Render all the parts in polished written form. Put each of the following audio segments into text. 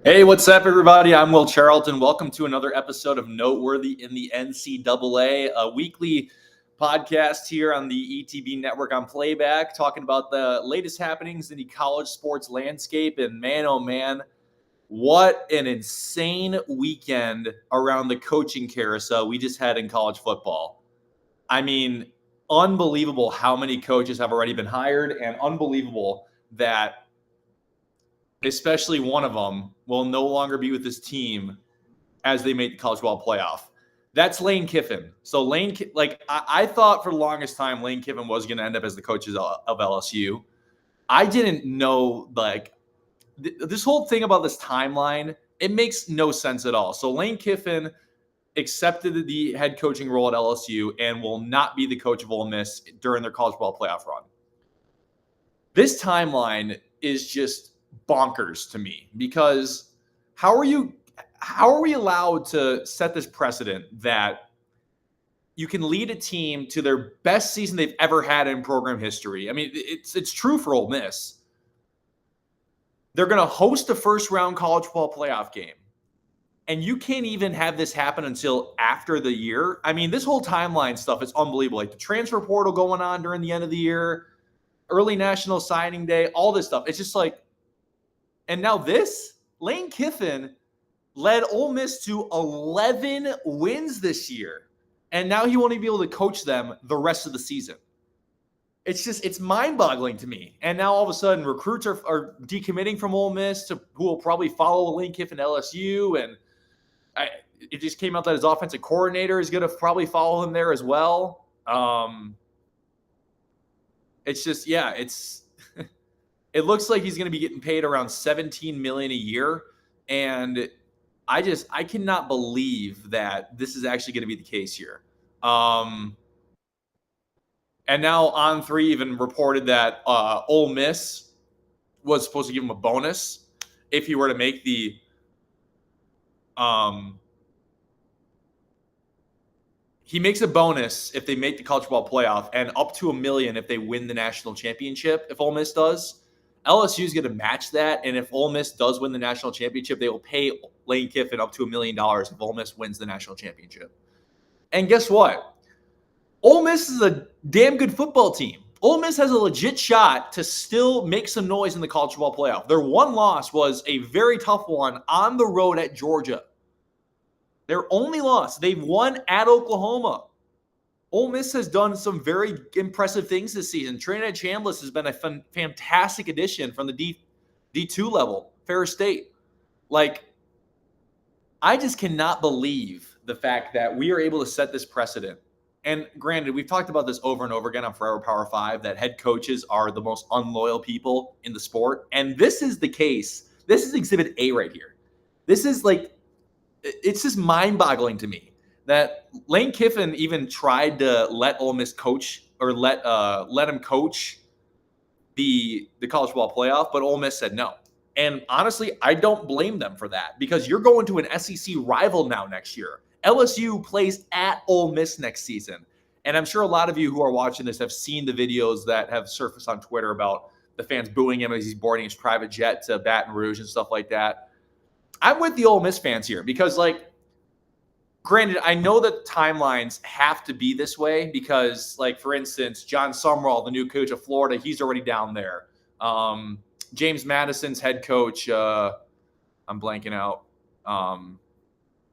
Hey, what's up, everybody? I'm Will Charlton. Welcome to another episode of Noteworthy in the NCAA, a weekly podcast here on the ETB network on Playback, talking about the latest happenings in the college sports landscape. And man, oh man, what an insane weekend around the coaching carousel we just had in college football. I mean, unbelievable how many coaches have already been hired, and unbelievable that especially one of them will no longer be with this team as they make the college football playoff. That's Lane Kiffin. So I thought for the longest time Lane Kiffin was going to end up as the coach of LSU. I didn't know this whole thing about this timeline. It makes no sense at all. So Lane Kiffin accepted the head coaching role at LSU and will not be the coach of Ole Miss during their college football playoff run. This timeline is just bonkers to me because how are we allowed to set this precedent that you can lead a team to their best season they've ever had in program history? I mean, it's true for Ole Miss. They're going to host a first-round college football playoff game, and you can't even have this happen until after the year. I mean, this whole timeline stuff is unbelievable. Like the transfer portal going on during the end of the year, early National Signing Day, all this stuff. It's just like, and now this, Lane Kiffin led Ole Miss to 11 wins this year. And now he won't even be able to coach them the rest of the season. It's mind-boggling to me. And now all of a sudden recruits are decommitting from Ole Miss who will probably follow Lane Kiffin LSU. And it just came out that his offensive coordinator is going to probably follow him there as well. It's just, yeah, it looks like he's going to be getting paid around $17 million a year. And I cannot believe that this is actually going to be the case here. And now On3 even reported that Ole Miss was supposed to give him a bonus if he were to make the he makes a bonus if they make the college football playoff, and up to $1 million if they win the national championship. If Ole Miss does, LSU is going to match that, and if Ole Miss does win the national championship, they will pay Lane Kiffin up to $1 million if Ole Miss wins the national championship. And guess what? Ole Miss is a damn good football team. Ole Miss has a legit shot to still make some noise in the college football playoff. Their one loss was a very tough one on the road at Georgia. Their only loss, they've won at Oklahoma. Ole Miss has done some very impressive things this season. Trinidad Chambliss has been a fantastic addition from the D2 level, Ferris State. Like, I just cannot believe the fact that we are able to set this precedent. And granted, we've talked about this over and over again on Forever Power 5, that head coaches are the most unloyal people in the sport. And this is the case. This is Exhibit A right here. This is like, it's just mind-boggling to me that Lane Kiffin even tried to let Ole Miss coach or let him coach the college football playoff, but Ole Miss said no. And honestly, I don't blame them for that because you're going to an SEC rival now next year. LSU plays at Ole Miss next season. And I'm sure a lot of you who are watching this have seen the videos that have surfaced on Twitter about the fans booing him as he's boarding his private jet to Baton Rouge and stuff like that. I'm with the Ole Miss fans here because, like, granted, I know that timelines have to be this way because, like, for instance, John Sumrall, the new coach of Florida, he's already down there. James Madison's head coach, I'm blanking out.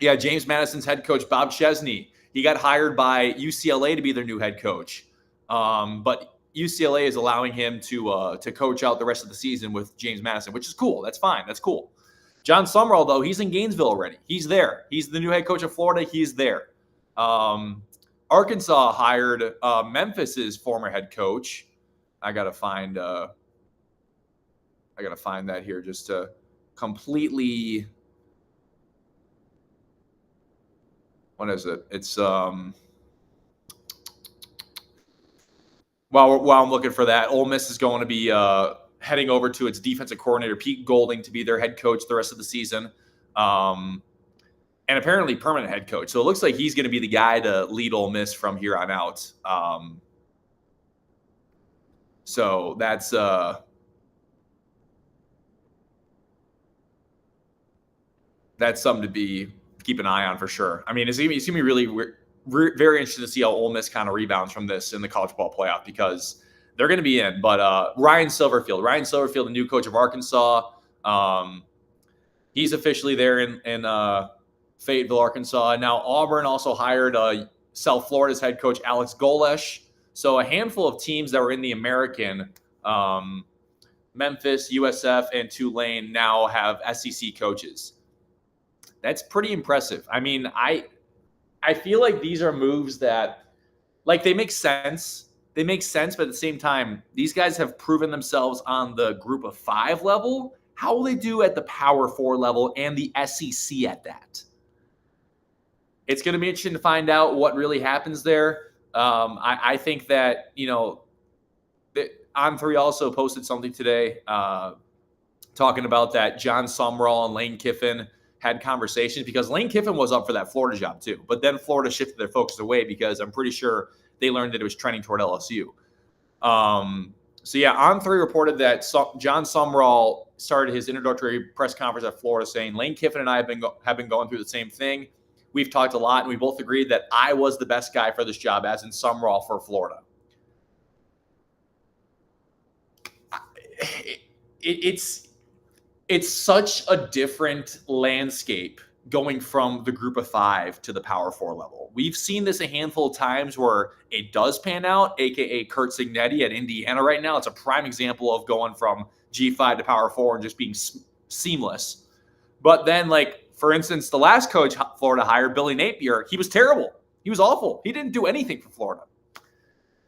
James Madison's head coach, Bob Chesney, he got hired by UCLA to be their new head coach. But UCLA is allowing him to coach out the rest of the season with James Madison, which is cool. That's fine. That's cool. John Sumrall, though, he's in Gainesville already. He's there. He's the new head coach of Florida. He's there. Arkansas hired Memphis's former head coach. I gotta find that here just to completely. What is it? It's while I'm looking for that, Ole Miss is going to be heading over to its defensive coordinator, Pete Golding, to be their head coach the rest of the season. And apparently permanent head coach. So it looks like he's going to be the guy to lead Ole Miss from here on out. So that's that's something to keep an eye on for sure. I mean, it's going to be really very interesting to see how Ole Miss kind of rebounds from this in the college football playoff, because they're going to be in. But Ryan Silverfield, the new coach of Arkansas, he's officially there in Fayetteville, Arkansas. Now Auburn also hired South Florida's head coach Alex Golesh. So a handful of teams that were in the American, Memphis, USF, and Tulane now have SEC coaches. That's pretty impressive. I mean, I feel like these are moves that, like, they make sense. They make sense, but at the same time, these guys have proven themselves on the Group of 5 level. How will they do at the Power 4 level and the SEC at that? It's going to be interesting to find out what really happens there. I think that, On3 also posted something today talking about that John Sumrall and Lane Kiffin had conversations, because Lane Kiffin was up for that Florida job too. But then Florida shifted their focus away because I'm pretty sure they learned that it was trending toward LSU. On3 reported that John Sumrall started his introductory press conference at Florida saying, Lane Kiffin and I have been going through the same thing. We've talked a lot, and we both agreed that I was the best guy for this job, as in Sumrall for Florida. It's such a different landscape going from the Group of 5 to the Power 4 level. We've seen this a handful of times where it does pan out, a.k.a. Kurt Cignetti at Indiana right now. It's a prime example of going from G5 to Power 4 and just being seamless. But then, like, for instance, the last coach Florida hired, Billy Napier, he was terrible. He was awful. He didn't do anything for Florida.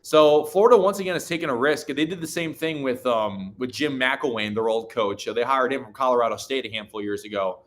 So Florida, once again, has taken a risk. They did the same thing with Jim McElwain, their old coach. They hired him from Colorado State a handful of years ago.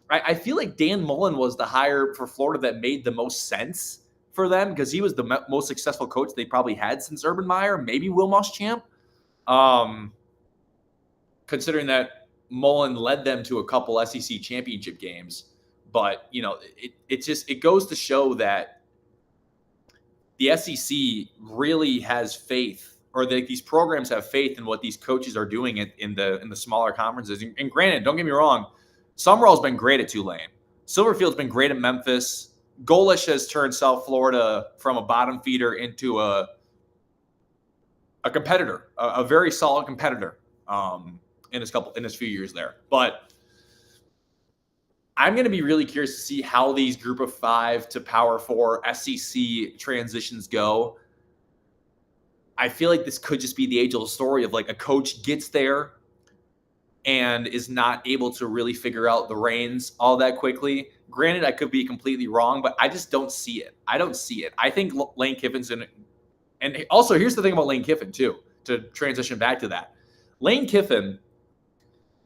I feel like Dan Mullen was the hire for Florida that made the most sense for them, because he was the most successful coach they probably had since Urban Meyer, maybe Will Muschamp. Considering that Mullen led them to a couple SEC championship games. But, it goes to show that the SEC really has faith, or these programs have faith in what these coaches are doing in the smaller conferences. And granted, don't get me wrong, Sumrall's been great at Tulane. Silverfield's been great at Memphis. Golesh has turned South Florida from a bottom feeder into a competitor, a very solid competitor in his few years there. But I'm going to be really curious to see how these Group of 5 to Power 4 SEC transitions go. I feel like this could just be the age-old story of, like, a coach gets there and is not able to really figure out the reins all that quickly. Granted, I could be completely wrong, but I just don't see it. I think Lane Kiffin's in it. And also, here's the thing about Lane Kiffin, too, to transition back to that. Lane Kiffin,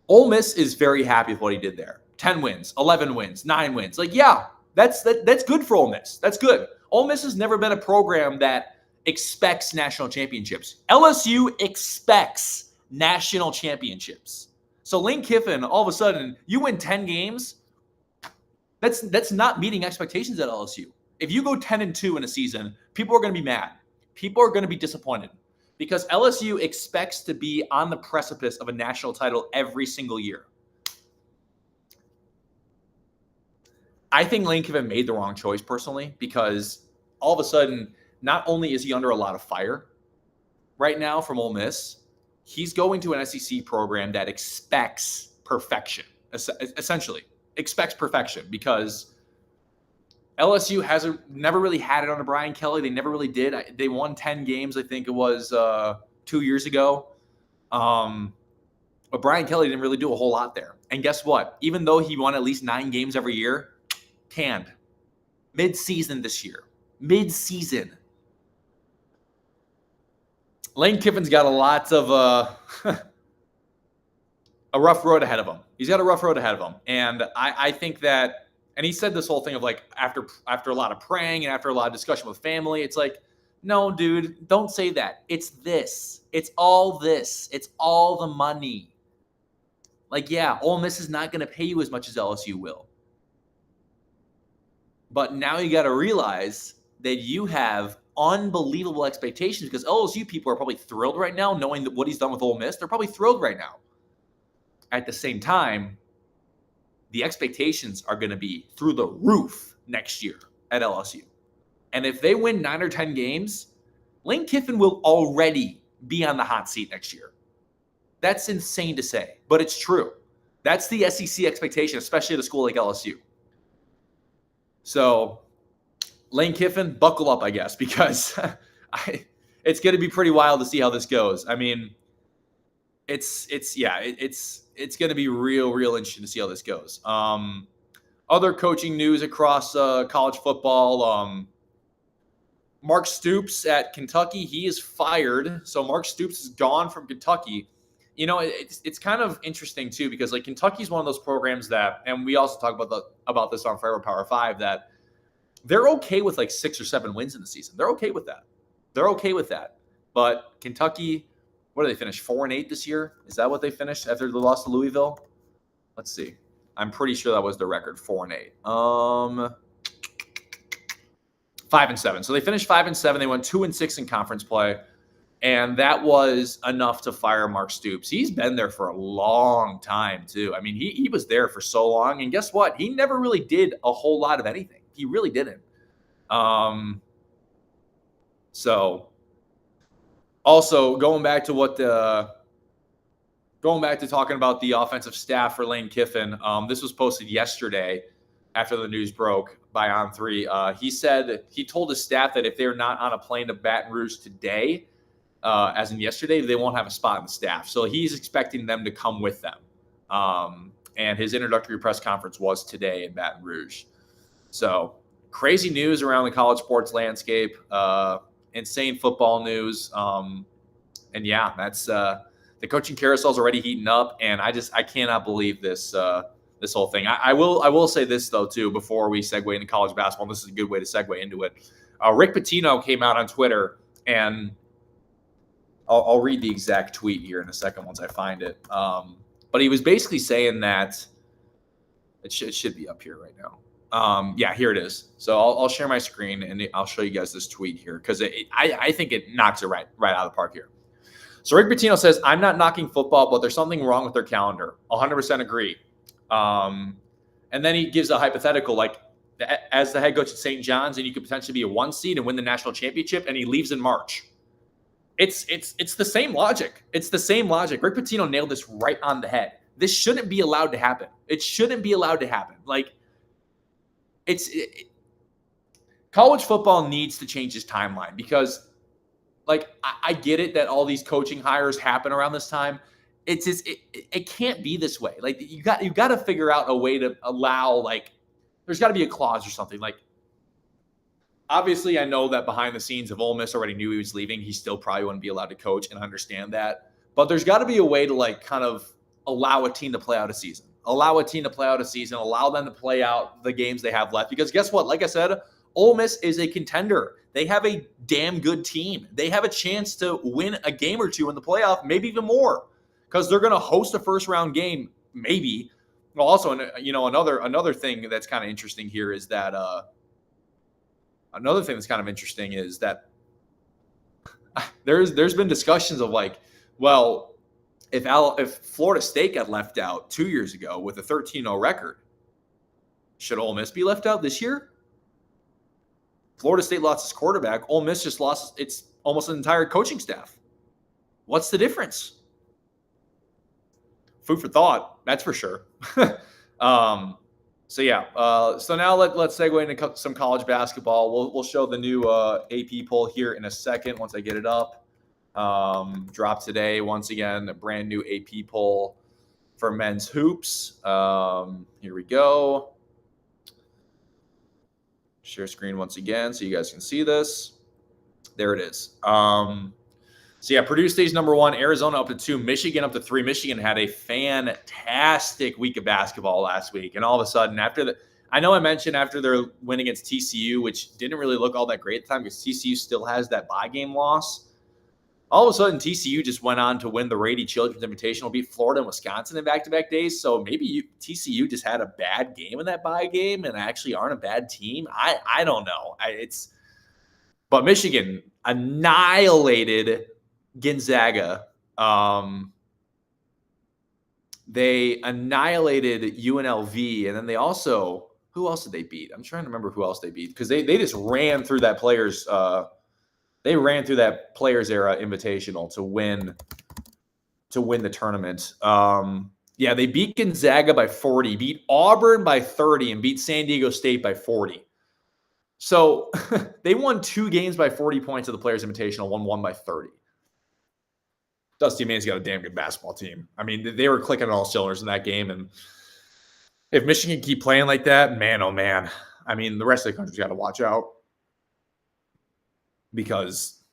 Ole Miss is very happy with what he did there. 10 wins, 11 wins, 9 wins. Like, yeah, that's good for Ole Miss. That's good. Ole Miss has never been a program that expects national championships. LSU expects national championships. So Lane Kiffin, all of a sudden, you win 10 games, that's not meeting expectations at LSU. If you go 10-2 in a season, people are going to be mad. People are going to be disappointed, because LSU expects to be on the precipice of a national title every single year. I think Lane Kiffin made the wrong choice personally, because all of a sudden, not only is he under a lot of fire right now from Ole Miss, he's going to an SEC program that expects perfection, essentially. Expects perfection, because LSU never really had it under Brian Kelly. They never really did. They won 10 games, I think it was 2 years ago. But Brian Kelly didn't really do a whole lot there. And guess what? Even though he won at least 9 games every year, canned. Mid-season this year. Mid-season. Lane Kiffin's got a lot of a rough road ahead of him. He's got a rough road ahead of him. And I think that, and he said this whole thing of, like, after a lot of praying and after a lot of discussion with family, it's like, no, dude, don't say that. It's this. It's all this. It's all the money. Like, yeah, Ole Miss is not going to pay you as much as LSU will. But now you got to realize that you have unbelievable expectations, because LSU people are probably thrilled right now knowing that what he's done with Ole Miss. They're probably thrilled right now. At the same time, the expectations are going to be through the roof next year at LSU. And if they win 9 or 10 games, Lane Kiffin will already be on the hot seat next year. That's insane to say, but it's true. That's the SEC expectation, especially at a school like LSU. So Lane Kiffin, buckle up, I guess, because it's going to be pretty wild to see how this goes. I mean, it's going to be real interesting to see how this goes. Other coaching news across college football. Mark Stoops at Kentucky, he is fired. So Mark Stoops is gone from Kentucky. You know, it's kind of interesting too, because like Kentucky's one of those programs that, and we also talk about this on Forever Power 5, that they're okay with like 6 or 7 wins in the season. They're okay with that. But Kentucky, what did they finish? 4-8 this year? Is that what they finished after the loss to Louisville? Let's see. I'm pretty sure that was the record, 4-8. 5-7. So they finished 5-7. They went 2-6 in conference play. And that was enough to fire Mark Stoops. He's been there for a long time, too. I mean, he was there for so long. And guess what? He never really did a whole lot of anything. He really didn't. So also going back to talking about the offensive staff for Lane Kiffin, this was posted yesterday after the news broke by On3. He said he told his staff that if they're not on a plane to Baton Rouge today, as in yesterday, they won't have a spot in the staff. So he's expecting them to come with them. And his introductory press conference was today in Baton Rouge. So crazy news around the college sports landscape, insane football news. And yeah, that's the coaching carousel is already heating up. And I cannot believe this whole thing. I will say this though, too, before we segue into college basketball, and this is a good way to segue into it. Rick Pitino came out on Twitter, and I'll read the exact tweet here in a second once I find it. But he was basically saying that it should be up here right now. Yeah, here it is. So I'll share my screen and I'll show you guys this tweet here, because I think it knocks it right out of the park here. So Rick Pitino says, "I'm not knocking football, but there's something wrong with their calendar. 100% agree." And then he gives a hypothetical, like, as the head coach at St. John's, and you could potentially be a 1 seed and win the national championship, and he leaves in March. It's the same logic. It's the same logic. Rick Pitino nailed this right on the head. This shouldn't be allowed to happen. It shouldn't be allowed to happen. Like, college football needs to change its timeline, because, like, I get it that all these coaching hires happen around this time. It's just, it can't be this way. Like, you got to figure out a way to allow, like, there's got to be a clause or something. Like, obviously, I know that behind the scenes, if Ole Miss already knew he was leaving, he still probably wouldn't be allowed to coach, and understand that. But there's got to be a way to, like, kind of allow a team to play out a season. Allow them to play out the games they have left. Because guess what? Like I said, Ole Miss is a contender. They have a damn good team. They have a chance to win a game or two in the playoff, maybe even more, because they're going to host a first-round game, maybe. Well, also, another thing that's kind of interesting here is that there's been discussions of, like, well, if Florida State got left out 2 years ago with a 13-0 record, should Ole Miss be left out this year? Florida State lost its quarterback. Ole Miss just lost its almost an entire coaching staff. What's the difference? Food for thought, that's for sure. So now let's segue into some college basketball. We'll show the new AP poll here in a second once I get it up. Dropped today, once again, a brand new AP poll for men's hoops. Here we go. Share screen once again so you guys can see this. There it is. Purdue stays number 1, Arizona up to 2, Michigan up to 3. Michigan had a fantastic week of basketball last week. And all of a sudden, I know I mentioned after their win against TCU, which didn't really look all that great at the time because TCU still has that bye game loss. All of a sudden, TCU just went on to win the Rady Children's Invitational, beat Florida and Wisconsin in back-to-back days. So maybe TCU just had a bad game in that bye game and actually aren't a bad team. I don't know. But Michigan annihilated Gonzaga. They annihilated UNLV, and then they also, who else did they beat? I'm trying to remember who else they beat, because they just ran through that players era invitational to win the tournament. Yeah, they beat Gonzaga by 40, beat Auburn by 30, and beat San Diego State by 40. So they won 2 games by 40 points of the Players Invitational, won 1 by 30. Dusty Main's got a damn good basketball team. I mean, they were clicking on all cylinders in that game. And if Michigan keep playing like that, man, oh man. I mean, the rest of the country's got to watch out, because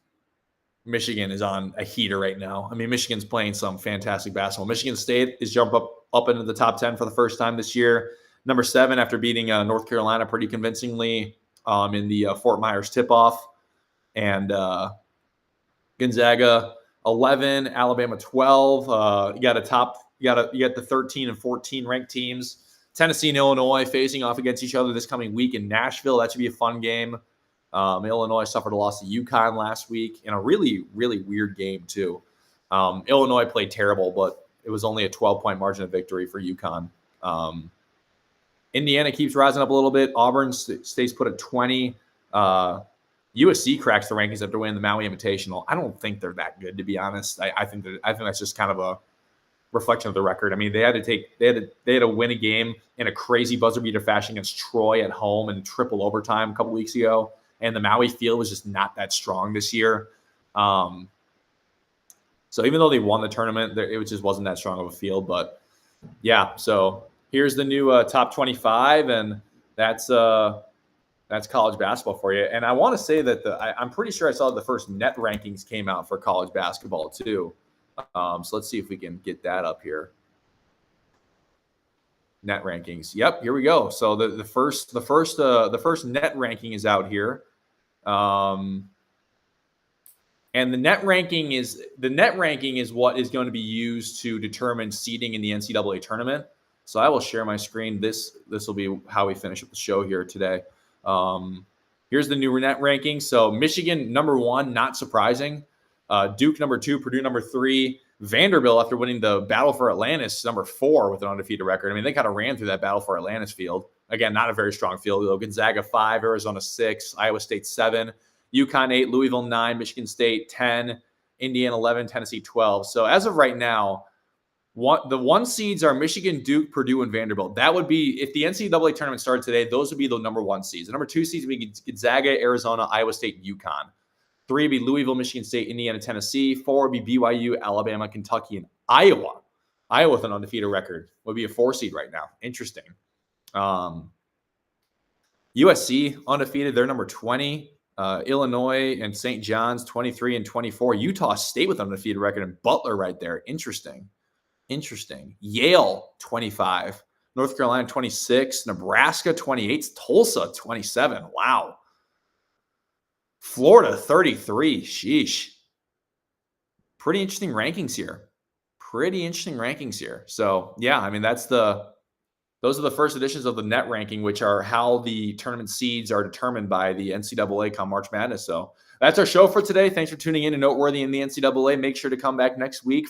Michigan is on a heater right now. I mean, Michigan's playing some fantastic basketball. Michigan State is jumped up into the top 10 for the first time this year. Number 7 after beating North Carolina pretty convincingly in the Fort Myers tip-off. And Gonzaga 11, Alabama 12. You got the 13 and 14 ranked teams. Tennessee and Illinois facing off against each other this coming week in Nashville. That should be a fun game. Illinois suffered a loss to UConn last week in a really, really weird game too. Illinois played terrible, but it was only a 12-point margin of victory for UConn. Indiana keeps rising up a little bit. Auburn stays put at 20. USC cracks the rankings after winning the Maui Invitational. I don't think they're that good, to be honest. I think that's just kind of a reflection of the record. I mean, they had to win a game in a crazy buzzer beater fashion against Troy at home in triple overtime a couple weeks ago, and the Maui field was just not that strong this year. So even though they won the tournament, it just wasn't that strong of a field. But yeah, so here's the new top 25, and that's college basketball for you. And I want to say that I'm pretty sure I saw the first net rankings came out for college basketball too. So let's see if we can get that up here. Net rankings. Yep, here we go. So the first net ranking is out here. And the net ranking is what is going to be used to determine seeding in the NCAA tournament. So I will share my screen. This will be how we finish up the show here today. Here's the new net ranking. So Michigan number 1, not surprising. Duke number 2, Purdue number 3, Vanderbilt after winning the Battle for Atlantis number 4 with an undefeated record. I mean, they kind of ran through that Battle for Atlantis field. Again, not a very strong field though. Gonzaga 5, Arizona 6, Iowa State 7, UConn 8, Louisville 9, Michigan State 10, Indiana 11, Tennessee 12. So as of right now, the 1 seeds are Michigan, Duke, Purdue, and Vanderbilt. That would be, if the NCAA tournament started today, those would be the number 1 seeds. The number 2 seeds would be Gonzaga, Arizona, Iowa State, and UConn. 3 would be Louisville, Michigan State, Indiana, Tennessee. 4 would be BYU, Alabama, Kentucky, and Iowa. Iowa with an undefeated record would be a 4 seed right now. Interesting. USC undefeated. They're number 20. Illinois and St. John's 23 and 24. Utah State with an undefeated record, and Butler right there. Interesting. Yale 25. North Carolina 26. Nebraska 28. Tulsa 27. Wow. Florida 33. Sheesh. Pretty interesting rankings here. So yeah, I mean, those are the first editions of the net ranking, which are how the tournament seeds are determined by the NCAA come March Madness. So that's our show for today. Thanks for tuning in to Noteworthy in the NCAA. Make sure to come back next week